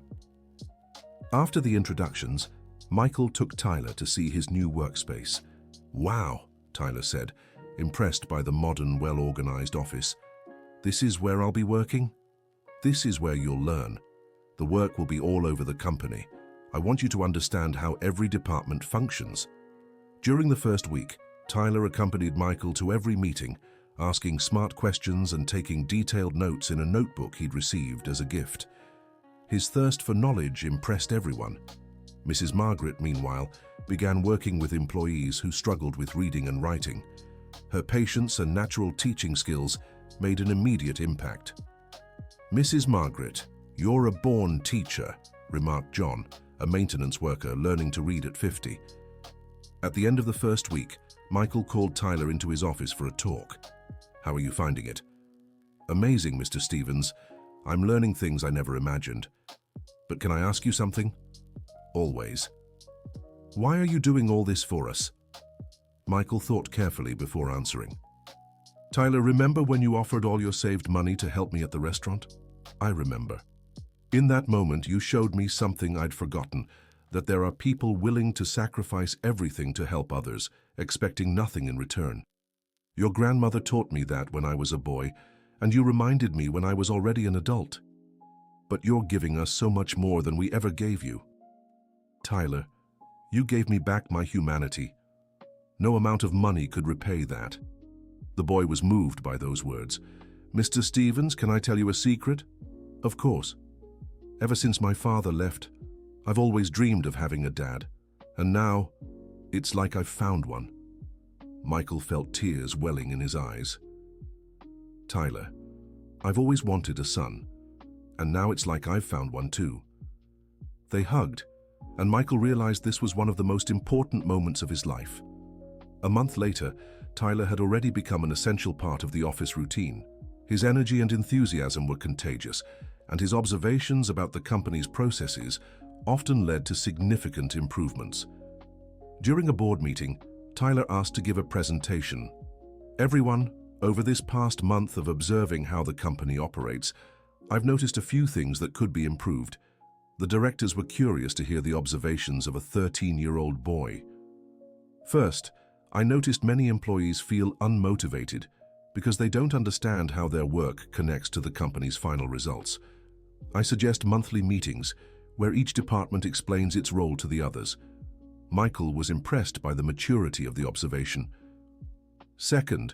After the introductions, Michael took Tyler to see his new workspace. "Wow," Tyler said, impressed by the modern, well-organized office. "This is where I'll be working?" "This is where you'll learn. The work will be all over the company. I want you to understand how every department functions." During the first week, Tyler accompanied Michael to every meeting, asking smart questions and taking detailed notes in a notebook he'd received as a gift. His thirst for knowledge impressed everyone. Mrs. Margaret, meanwhile, began working with employees who struggled with reading and writing. Her patience and natural teaching skills made an immediate impact. "Mrs. Margaret, you're a born teacher," remarked John, a maintenance worker learning to read at 50. At the end of the first week, Michael called Tyler into his office for a talk. "How are you finding it?" "Amazing, Mr. Stevens. I'm learning things I never imagined. But can I ask you something?" "Always." "Why are you doing all this for us?" Michael thought carefully before answering. "Tyler, remember when you offered all your saved money to help me at the restaurant?" "I remember. In that moment, you showed me something I'd forgotten, that there are people willing to sacrifice everything to help others, expecting nothing in return. Your grandmother taught me that when I was a boy, and you reminded me when I was already an adult. But you're giving us so much more than we ever gave you. Tyler, you gave me back my humanity. No amount of money could repay that." The boy was moved by those words. "Mr. Stevens, can I tell you a secret?" "Of course. Ever since my father left, I've always dreamed of having a dad, and now it's like I've found one." Michael felt tears welling in his eyes. "Tyler, I've always wanted a son, and now it's like I've found one too." They hugged, and Michael realized this was one of the most important moments of his life. A month later, Tyler had already become an essential part of the office routine. His energy and enthusiasm were contagious, and his observations about the company's processes often led to significant improvements. During a board meeting, Tyler asked to give a presentation. "Everyone, over this past month of observing how the company operates, I've noticed a few things that could be improved." The directors were curious to hear the observations of a 13-year-old boy. "First, I noticed many employees feel unmotivated because they don't understand how their work connects to the company's final results. I suggest monthly meetings where each department explains its role to the others." Michael was impressed by the maturity of the observation. "Second,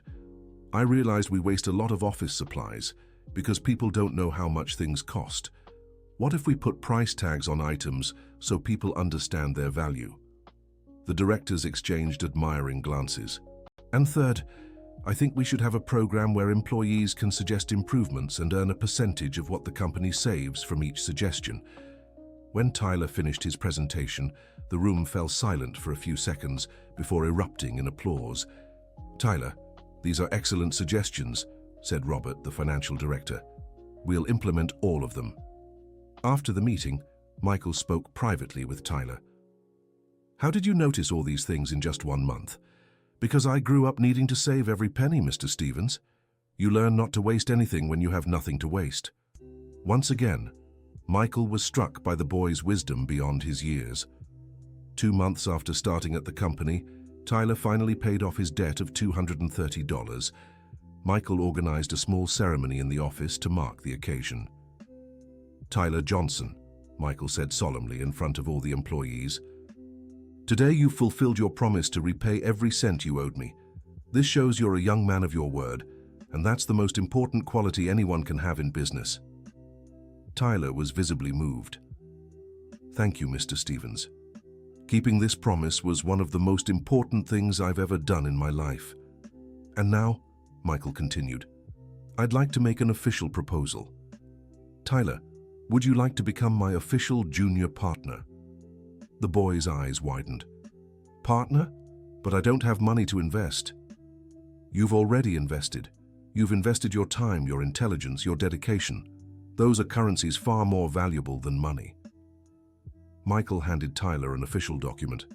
I realized we waste a lot of office supplies because people don't know how much things cost. What if we put price tags on items so people understand their value?" The directors exchanged admiring glances. "And third, I think we should have a program where employees can suggest improvements and earn a percentage of what the company saves from each suggestion." When Tyler finished his presentation, the room fell silent for a few seconds before erupting in applause. "Tyler, these are excellent suggestions," said Robert, the financial director. "We'll implement all of them." After the meeting, Michael spoke privately with Tyler. "How did you notice all these things in just 1 month?" "Because I grew up needing to save every penny, Mr. Stevens. You learn not to waste anything when you have nothing to waste." Once again, Michael was struck by the boy's wisdom beyond his years. 2 months after starting at the company, Tyler finally paid off his debt of $230. Michael organized a small ceremony in the office to mark the occasion. "Tyler Johnson," Michael said solemnly in front of all the employees, "today you fulfilled your promise to repay every cent you owed me. This shows you're a young man of your word, and that's the most important quality anyone can have in business." Tyler was visibly moved. "Thank you, Mr. Stevens. Keeping this promise was one of the most important things I've ever done in my life. And now," Michael continued, "I'd like to make an official proposal. Tyler, would you like to become my official junior partner?" The boy's eyes widened. "Partner? But I don't have money to invest." "You've already invested. You've invested your time, your intelligence, your dedication. Those are currencies far more valuable than money." Michael handed Tyler an official document.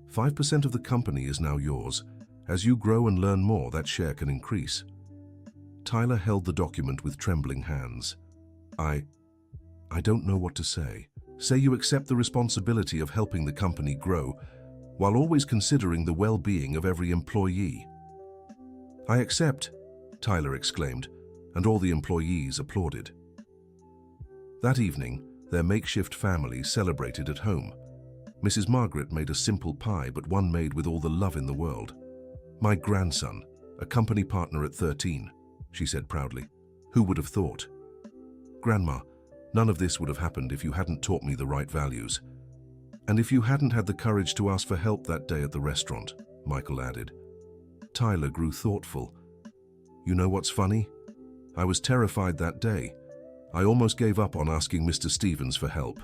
5% of the company is now yours. As you grow and learn more, that share can increase." Tyler held the document with trembling hands. I don't know what to say. Say you accept the responsibility of helping the company grow, while always considering the well-being of every employee." "I accept," Tyler exclaimed, and all the employees applauded. That evening, their makeshift family celebrated at home. Mrs. Margaret made a simple pie, but one made with all the love in the world. "My grandson, a company partner at 13, she said proudly. "Who would have thought?" "Grandma, none of this would have happened if you hadn't taught me the right values. And if you hadn't had the courage to ask for help that day at the restaurant," Michael added. Tyler grew thoughtful. "You know what's funny? I was terrified that day. I almost gave up on asking Mr. Stevens for help."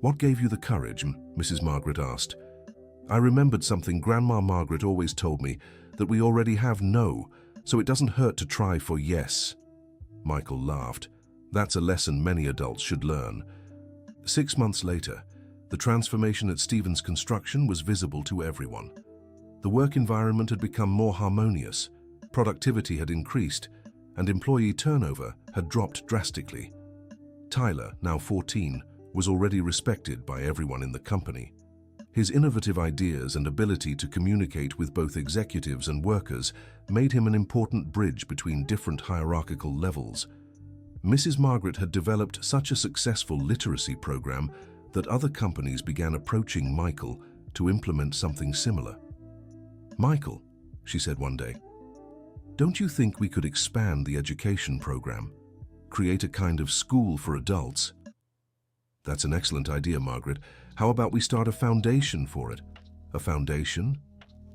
"What gave you the courage?" Mrs. Margaret asked. "I remembered something Grandma Margaret always told me, that we already have no, so it doesn't hurt to try for yes." Michael laughed. "That's a lesson many adults should learn." 6 months later, the transformation at Stevens Construction was visible to everyone. The work environment had become more harmonious, productivity had increased, and employee turnover had dropped drastically. Tyler, now 14, was already respected by everyone in the company. His innovative ideas and ability to communicate with both executives and workers made him an important bridge between different hierarchical levels. Mrs. Margaret had developed such a successful literacy program that other companies began approaching Michael to implement something similar. "Michael," she said one day, "don't you think we could expand the education program? Create a kind of school for adults?" "That's an excellent idea, Margaret. How about we start a foundation for it?" "A foundation?"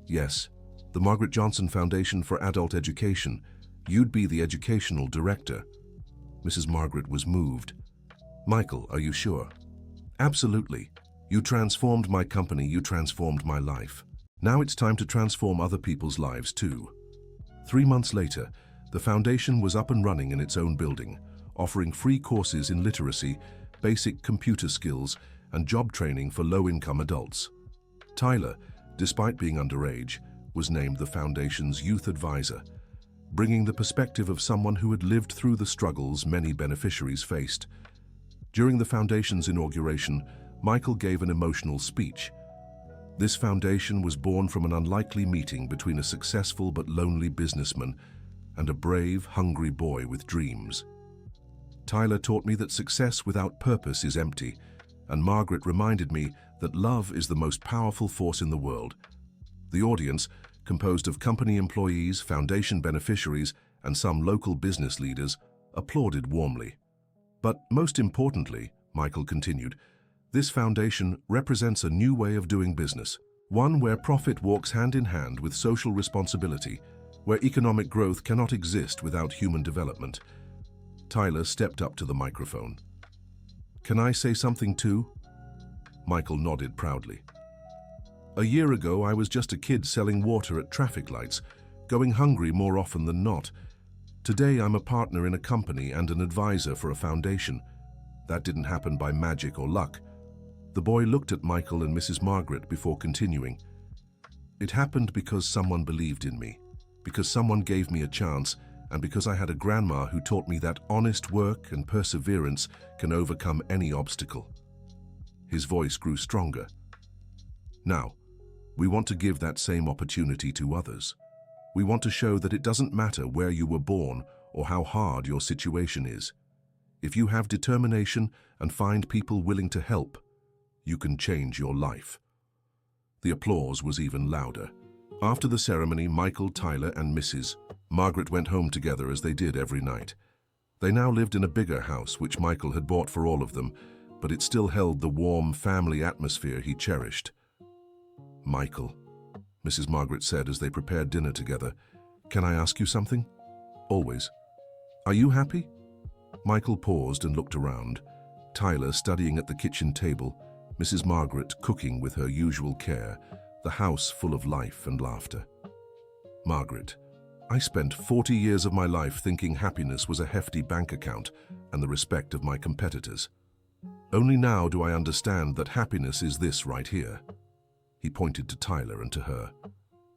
"Yes, the Margaret Johnson Foundation for Adult Education. You'd be the educational director." Mrs. Margaret was moved. "Michael, are you sure?" "Absolutely. You transformed my company, you transformed my life. Now it's time to transform other people's lives too." 3 months later, the foundation was up and running in its own building, offering free courses in literacy, basic computer skills, and job training for low-income adults. Tyler, despite being underage, was named the foundation's youth advisor, bringing the perspective of someone who had lived through the struggles many beneficiaries faced. During the foundation's inauguration, Michael gave an emotional speech. This foundation was born from an unlikely meeting between a successful but lonely businessman and a brave, hungry boy with dreams. "Tyler taught me that success without purpose is empty, and Margaret reminded me that love is the most powerful force in the world." The audience, composed of company employees, foundation beneficiaries, and some local business leaders, applauded warmly. "But most importantly," Michael continued, "this foundation represents a new way of doing business, one where profit walks hand in hand with social responsibility, where economic growth cannot exist without human development." Tyler stepped up to the microphone. "Can I say something too?" Michael nodded proudly. "A year ago, I was just a kid selling water at traffic lights, going hungry more often than not. Today, I'm a partner in a company and an advisor for a foundation. That didn't happen by magic or luck." The boy looked at Michael and Mrs. Margaret before continuing. "It happened because someone believed in me, because someone gave me a chance, and because I had a grandma who taught me that honest work and perseverance can overcome any obstacle." His voice grew stronger. "Now, we want to give that same opportunity to others. We want to show that it doesn't matter where you were born or how hard your situation is. If you have determination and find people willing to help, you can change your life." The applause was even louder. After the ceremony, Michael, Tyler, and Mrs. Margaret went home together as they did every night. They now lived in a bigger house, which Michael had bought for all of them, but it still held the warm family atmosphere he cherished. "Michael," Mrs. Margaret said as they prepared dinner together, "can I ask you something?" "Always." "Are you happy?" Michael paused and looked around. Tyler studying at the kitchen table, Mrs. Margaret cooking with her usual care, the house full of life and laughter. "Margaret, I spent 40 years of my life thinking happiness was a hefty bank account and the respect of my competitors. Only now do I understand that happiness is this right here." He pointed to Tyler and to her.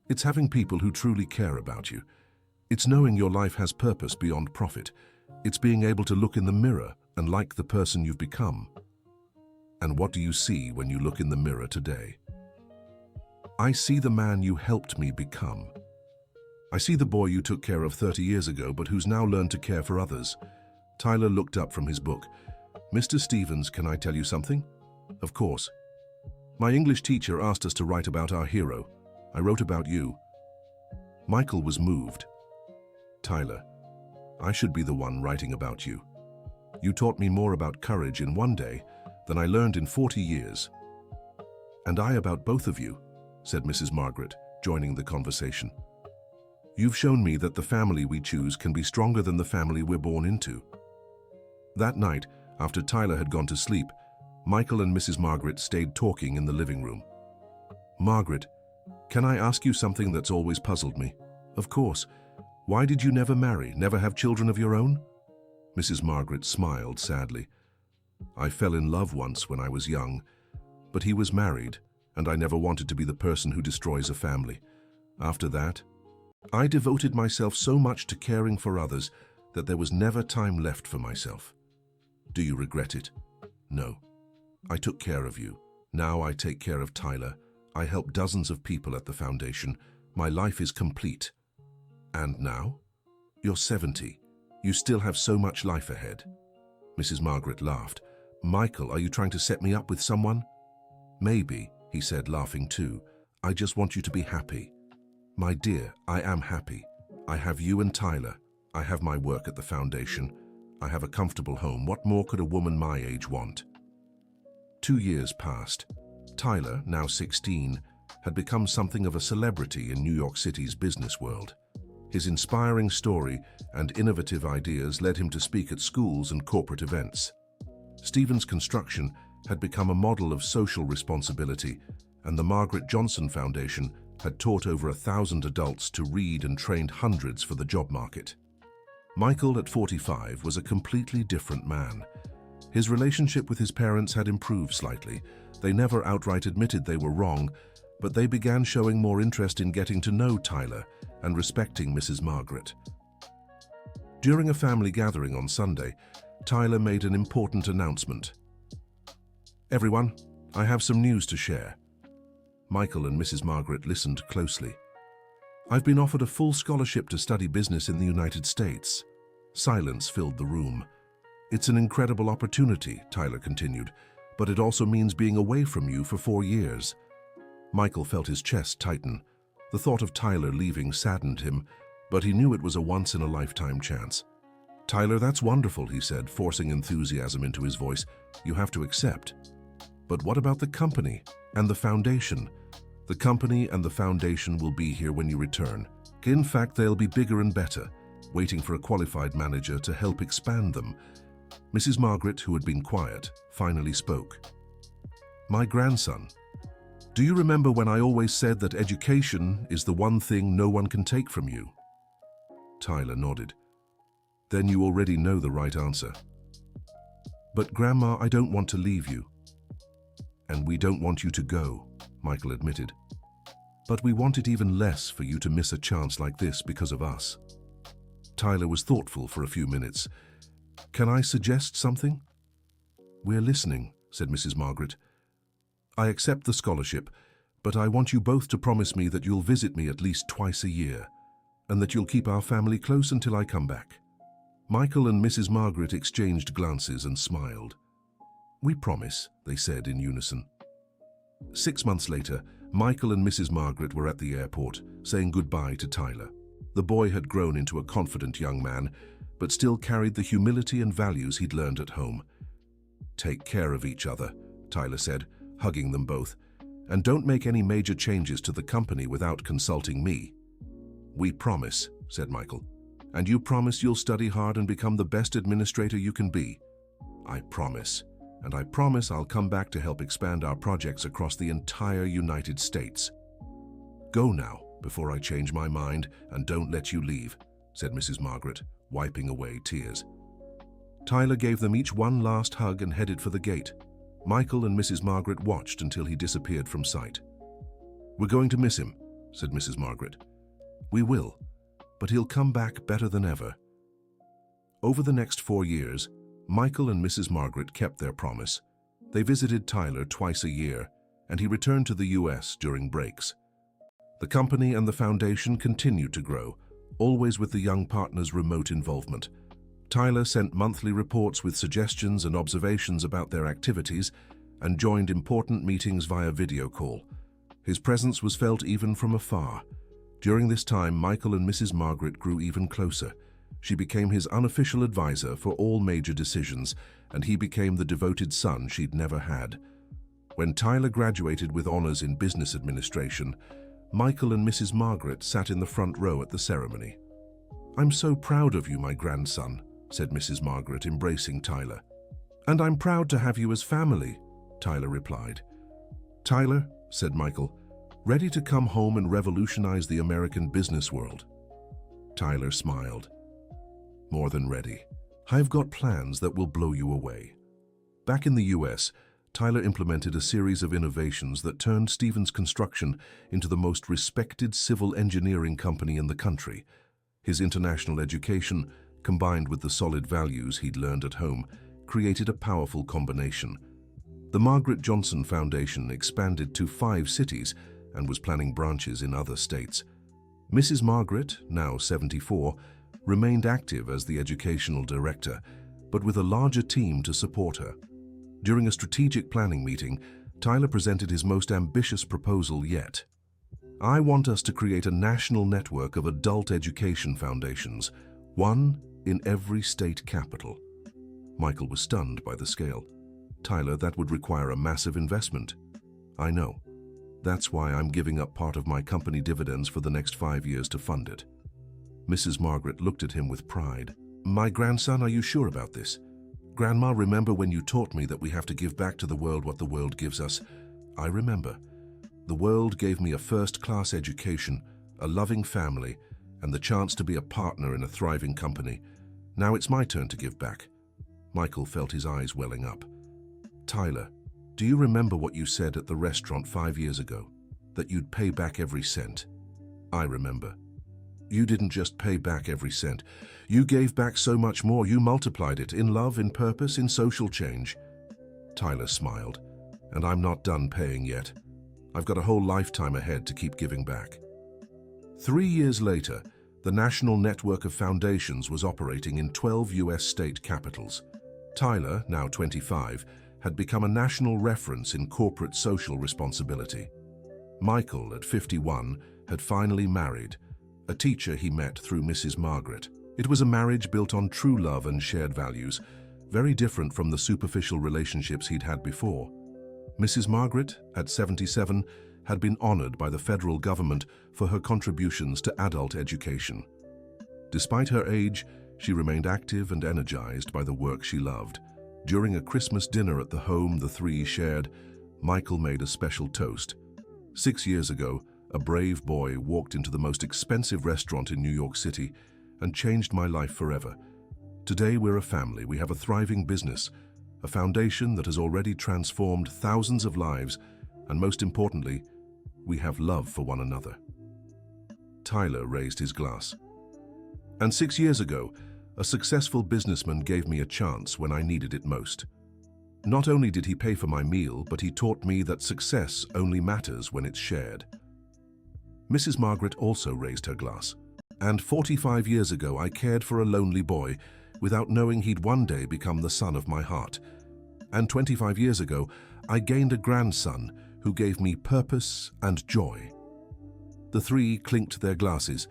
"It's having people who truly care about you. It's knowing your life has purpose beyond profit. It's being able to look in the mirror and like the person you've become." "And what do you see when you look in the mirror today?" "I see the man you helped me become. I see the boy you took care of 30 years ago, but who's now learned to care for others." Tyler looked up from his book. "Mr. Stevens, can I tell you something?" "Of course." "My English teacher asked us to write about our hero. I wrote about you." Michael was moved. "Tyler, I should be the one writing about you. You taught me more about courage in one day than I learned in 40 years. "And I about both of you," said Mrs. Margaret, joining the conversation. "You've shown me that the family we choose can be stronger than the family we're born into." That night, after Tyler had gone to sleep, Michael and Mrs. Margaret stayed talking in the living room. "Margaret, can I ask you something that's always puzzled me?" "Of course. Why did you never marry, never have children of your own?" Mrs. Margaret smiled sadly. "I fell in love once when I was young, but he was married, and I never wanted to be the person who destroys a family. After that, I devoted myself so much to caring for others that there was never time left for myself." "Do you regret it?" "No. I took care of you. Now I take care of Tyler. I help dozens of people at the foundation. My life is complete." "And now? You're 70. You still have so much life ahead." Mrs. Margaret laughed. "Michael, are you trying to set me up with someone?" "Maybe," he said, laughing too. "I just want you to be happy." "My dear, I am happy. I have you and Tyler. I have my work at the foundation. I have a comfortable home. What more could a woman my age want?" 2 years passed. Tyler, now 16, had become something of a celebrity in New York City's business world. His inspiring story and innovative ideas led him to speak at schools and corporate events. Stevens Construction had become a model of social responsibility, and the Margaret Johnson Foundation had taught over 1,000 adults to read and trained hundreds for the job market. Michael, at 45, was a completely different man. His relationship with his parents had improved slightly. They never outright admitted they were wrong, but they began showing more interest in getting to know Tyler and respecting Mrs. Margaret. During a family gathering on Sunday, Tyler made an important announcement. "Everyone, I have some news to share." Michael and Mrs. Margaret listened closely. "I've been offered a full scholarship to study business in the United States." Silence filled the room. "It's an incredible opportunity," Tyler continued, "but it also means being away from you for 4 years. Michael felt his chest tighten. The thought of Tyler leaving saddened him, but he knew it was a once-in-a-lifetime chance. "Tyler, that's wonderful," he said, forcing enthusiasm into his voice. "You have to accept." "But what about the company and the foundation?" "The company and the foundation will be here when you return. In fact, they'll be bigger and better, waiting for a qualified manager to help expand them." Mrs. Margaret, who had been quiet, finally spoke. "My grandson, do you remember when I always said that education is the one thing no one can take from you?" Tyler nodded. "Then you already know the right answer." "But Grandma, I don't want to leave you." "And we don't want you to go," Michael admitted. "But we want it even less for you to miss a chance like this because of us." Tyler was thoughtful for a few minutes. "Can I suggest something?" "We're listening," said Mrs. Margaret. "I accept the scholarship, but I want you both to promise me that you'll visit me at least twice a year, and that you'll keep our family close until I come back." Michael and Mrs. Margaret exchanged glances and smiled. "We promise," they said in unison. 6 months later, Michael and Mrs. Margaret were at the airport, saying goodbye to Tyler. The boy had grown into a confident young man, but still carried the humility and values he'd learned at home. "Take care of each other," Tyler said, hugging them both. "And don't make any major changes to the company without consulting me." "We promise," said Michael. "And you promise you'll study hard and become the best administrator you can be?" "I promise. And I promise I'll come back to help expand our projects across the entire United States." "Go now, before I change my mind, and don't let you leave," said Mrs. Margaret, wiping away tears. Tyler gave them each one last hug and headed for the gate. Michael and Mrs. Margaret watched until he disappeared from sight. "We're going to miss him," said Mrs. Margaret. "We will, but he'll come back better than ever." Over the next 4 years, Michael and Mrs. Margaret kept their promise. They visited Tyler twice a year, and he returned to the US during breaks. The company and the foundation continued to grow, always with the young partner's remote involvement. Tyler sent monthly reports with suggestions and observations about their activities and joined important meetings via video call. His presence was felt even from afar. During this time, Michael and Mrs. Margaret grew even closer. She became his unofficial advisor for all major decisions, and he became the devoted son she'd never had. When Tyler graduated with honors in business administration, Michael and Mrs. Margaret sat in the front row at the ceremony. "I'm so proud of you, my grandson," said Mrs. Margaret, embracing Tyler. "And I'm proud to have you as family," Tyler replied. "Tyler," said Michael, "ready to come home and revolutionize the American business world?" Tyler smiled. "More than ready. I've got plans that will blow you away." Back in the US, Tyler implemented a series of innovations that turned Stevens Construction into the most respected civil engineering company in the country. His international education, combined with the solid values he'd learned at home, created a powerful combination. The Margaret Johnson Foundation expanded to 5 cities and was planning branches in other states. Mrs. Margaret, now 74, remained active as the educational director, but with a larger team to support her. During a strategic planning meeting, Tyler presented his most ambitious proposal yet. "I want us to create a national network of adult education foundations, one in every state capital." Michael was stunned by the scale. "Tyler, that would require a massive investment." "I know. That's why I'm giving up part of my company dividends for the next 5 years to fund it." Mrs. Margaret looked at him with pride. "My grandson, are you sure about this? Grandma, remember when you taught me that we have to give back to the world what the world gives us?" "I remember. The world gave me a first-class education, a loving family, and the chance to be a partner in a thriving company. Now it's my turn to give back." Michael felt his eyes welling up. "Tyler, do you remember what you said at the restaurant 5 years ago? That you'd pay back every cent?" "I remember. You didn't just pay back every cent. You gave back so much more. You multiplied it in love, in purpose, in social change." Tyler smiled. "And I'm not done paying yet. I've got a whole lifetime ahead to keep giving back." 3 years later, the National Network of Foundations was operating in 12 US state capitals. Tyler, now 25, had become a national reference in corporate social responsibility. Michael, at 51, had finally married, a teacher he met through Mrs. Margaret. It was a marriage built on true love and shared values, very different from the superficial relationships he'd had before. Mrs. Margaret, at 77, had been honored by the federal government for her contributions to adult education. Despite her age, she remained active and energized by the work she loved. During a Christmas dinner at the home the three shared, Michael made a special toast. 6 years ago, a brave boy walked into the most expensive restaurant in New York City and changed my life forever. Today we're a family, we have a thriving business, a foundation that has already transformed thousands of lives, and most importantly, we have love for one another." Tyler raised his glass. "And 6 years ago, a successful businessman gave me a chance when I needed it most. Not only did he pay for my meal, but he taught me that success only matters when it's shared." Mrs. Margaret also raised her glass. "And 45 years ago, I cared for a lonely boy without knowing he'd one day become the son of my heart. And 25 years ago, I gained a grandson who gave me purpose and joy." The three clinked their glasses,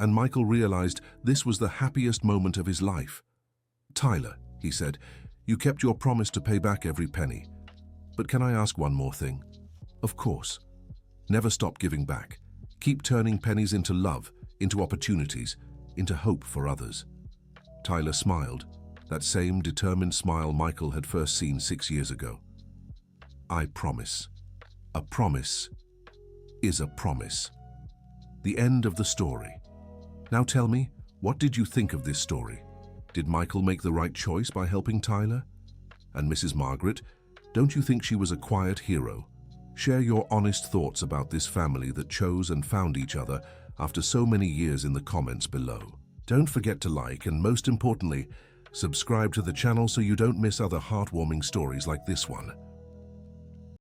and Michael realized this was the happiest moment of his life. "Tyler," he said, "you kept your promise to pay back every penny. But can I ask one more thing?" "Of course." "Never stop giving back. Keep turning pennies into love, into opportunities, into hope for others." Tyler smiled, that same determined smile Michael had first seen 6 years ago. "I promise. A promise is a promise." The end of the story. Now tell me, what did you think of this story? Did Michael make the right choice by helping Tyler? And Mrs. Margaret, don't you think she was a quiet hero? Share your honest thoughts about this family that chose and found each other after so many years in the comments below. Don't forget to like and, most importantly, subscribe to the channel so you don't miss other heartwarming stories like this one.